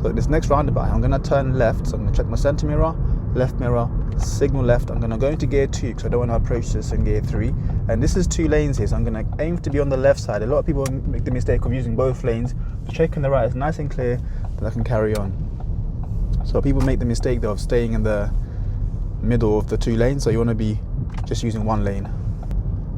So this next roundabout, I'm going to turn left. So I'm going to check my center mirror, left mirror, signal left. I'm going to go into gear 2 because I don't want to approach this in gear 3. And this is 2 lanes here, so I'm going to aim to be on the left side. A lot of people make the mistake of using both lanes. Checking the right is nice and clear, then I can carry on. So people make the mistake though of staying in the middle of the 2 lanes, so you want to be just using 1 lane.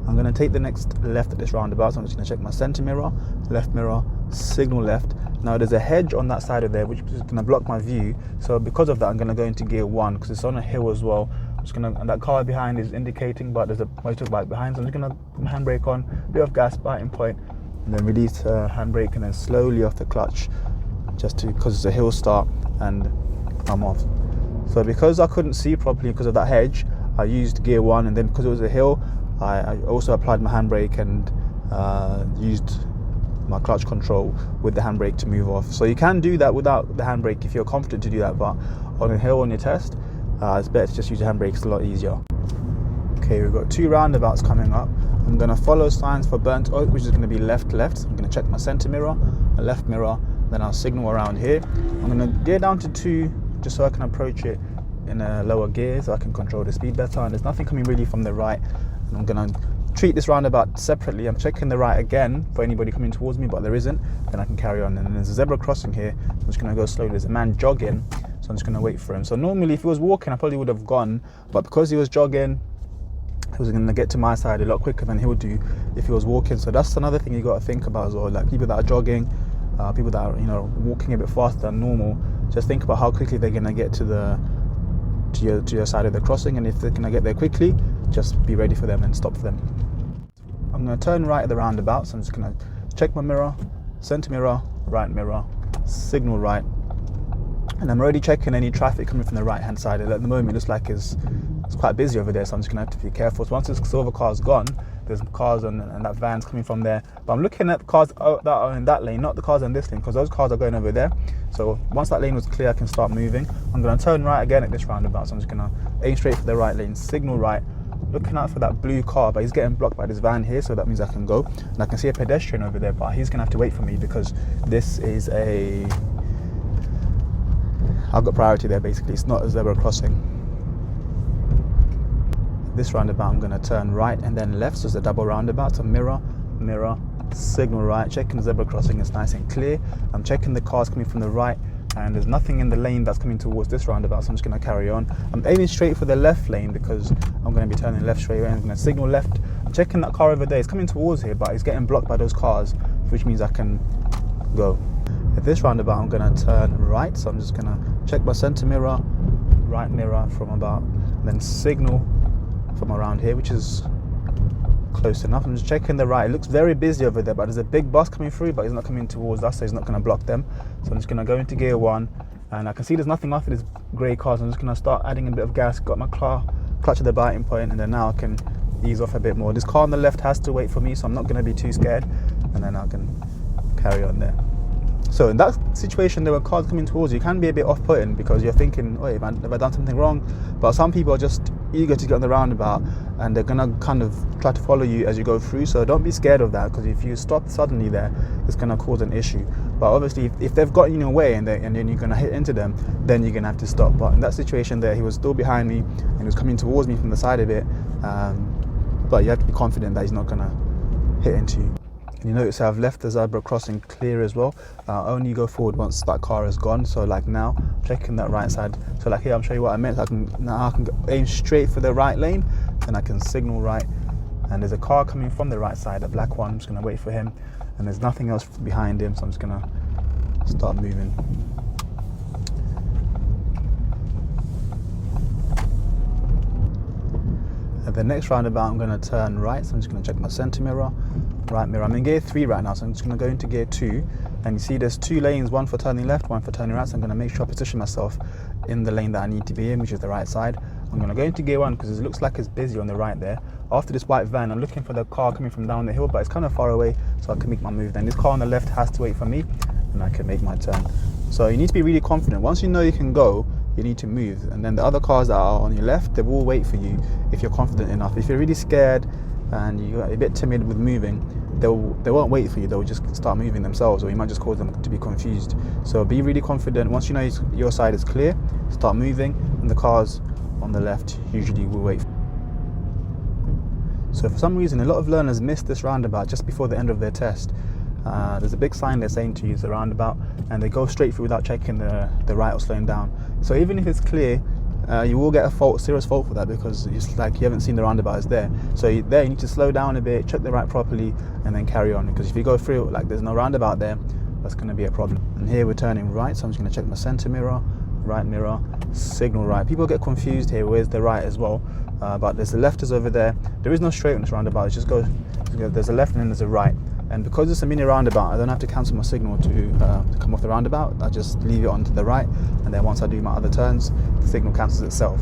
I'm going to take the next left at this roundabout, so I'm just going to check my center mirror, left mirror, signal left. Now there's a hedge on that side of there which is going to block my view, so because of that I'm going to go into gear 1 because it's on a hill as well. I'm just going to, and that car behind is indicating, but there's a motorbike behind, so I'm just going to put my handbrake on, bit of gas, biting point, and then release handbrake and then slowly off the clutch, just to, because it's a hill start, and I'm off. So because I couldn't see properly because of that hedge, I used gear 1, and then because it was a hill, I also applied my handbrake and used my clutch control with the handbrake to move off. So you can do that without the handbrake if you're confident to do that, but on a hill on your test, it's better to just use the handbrake. It's a lot easier. Okay, we've got 2 roundabouts coming up. I'm going to follow signs for burnt oak, which is going to be left. So I'm going to check my center mirror, my left mirror, then I'll signal around here. I'm going to gear down to 2 just so I can approach it in a lower gear so I can control the speed better, and there's nothing coming really from the right. And I'm going to treat this roundabout separately. I'm checking the right again for anybody coming towards me, but there isn't, then I can carry on. And then there's a zebra crossing here, I'm just going to go slowly. There's a man jogging, so I'm just going to wait for him. So normally if he was walking I probably would have gone, but because he was jogging, he was going to get to my side a lot quicker than he would do if he was walking. So that's another thing you got to think about as well, like people that are jogging, people that are, you know, walking a bit faster than normal, just think about how quickly they're going to get to your side of the crossing, and if they're going to get there quickly, just be ready for them and stop for them. I'm going to turn right at the roundabout, so I'm just going to check my mirror, center mirror, right mirror, signal right, and I'm already checking any traffic coming from the right hand side. At the moment it looks like it's quite busy over there, so I'm just going to have to be careful. So once this silver car's gone, there's cars and that van's coming from there, but I'm looking at the cars that are in that lane, not the cars in this lane, because those cars are going over there. So once that lane was clear, I can start moving. I'm going to turn right again at this roundabout, so I'm just going to aim straight for the right lane, signal right, looking out for that blue car, but he's getting blocked by this van here, so that means I can go. And I can see a pedestrian over there, but he's going to have to wait for me because this is I've got priority there basically. It's not a zebra crossing. This roundabout I'm going to turn right and then left, so it's a double roundabout. So mirror, signal right, checking the zebra crossing is nice and clear. I'm checking the cars coming from the right, and there's nothing in the lane that's coming towards this roundabout, so I'm just going to carry on. I'm aiming straight for the left lane because I'm going to be turning left straight away. I'm going to signal left. I'm checking that car over there. It's coming towards here, but it's getting blocked by those cars, which means I can go. At this roundabout I'm going to turn right, so I'm just going to check my center mirror, right mirror from about, and then signal from around here, which is close enough. I'm just checking the right. It looks very busy over there, but there's a big bus coming through, but he's not coming towards us, so he's not going to block them. So I'm just going to go into gear 1, and I can see there's nothing after this grey car, so I'm just going to start adding a bit of gas. Got my clutch at the biting point, and then now I can ease off a bit more. This car on the left has to wait for me, so I'm not going to be too scared, and then I can carry on there. So in that situation, there were cars coming towards you. It can be a bit off-putting because you're thinking, wait, have I done something wrong? But some people are just eager to get on the roundabout, and they're gonna kind of try to follow you as you go through. So don't be scared of that, because if you stop suddenly there, it's gonna cause an issue. But obviously, if they've got you in your way and then you're gonna hit into them, then you're gonna have to stop. But in that situation there, he was still behind me and he was coming towards me from the side of it. But you have to be confident that he's not gonna hit into you. You notice I've left the zebra crossing clear as well. Only go forward once that car is gone. So like now, checking that right side. So like here, I'm showing you what I meant. Now I can aim straight for the right lane, and I can signal right. And there's a car coming from the right side, a black one. I'm just gonna wait for him. And there's nothing else behind him, so I'm just gonna start moving. At the next roundabout, I'm gonna turn right. So I'm just gonna check my center mirror, right mirror. I'm in gear 3 right now, so I'm just going to go into gear 2, and you see there's 2 lanes, one for turning left, one for turning right. So I'm going to make sure I position myself in the lane that I need to be in, which is the right side. I'm going to go into gear 1 because it looks like it's busy on the right there. After this white van, I'm looking for the car coming from down the hill, but it's kind of far away, so I can make my move. Then this car on the left has to wait for me, and I can make my turn. So you need to be really confident. Once you know you can go, you need to move, and then the other cars that are on your left, they will wait for you if you're confident enough. If you're really scared, and you're a bit timid with moving, they won't wait for you. They'll just start moving themselves, or you might just cause them to be confused. So be really confident. Once you know your side is clear, start moving, and the cars on the left usually will wait. So for some reason, a lot of learners miss this roundabout just before the end of their test. There's a big sign there saying to use the roundabout, and they go straight through without checking the right or slowing down. So even if it's clear, you will get a serious fault for that, because it's like you haven't seen the roundabout is there. So you need to slow down a bit, check the right properly, and then carry on. Because if you go through like there's no roundabout there, that's going to be a problem. And here we're turning right, so I'm just going to check my center mirror, right mirror, signal right. People get confused here, where's the right as well, but there's the left is over there. There is no straight on this roundabout, it just goes, there's a left and then there's a right. And because it's a mini roundabout, I don't have to cancel my signal to come off the roundabout. I just leave it on to the right, and then once I do my other turns, the signal cancels itself.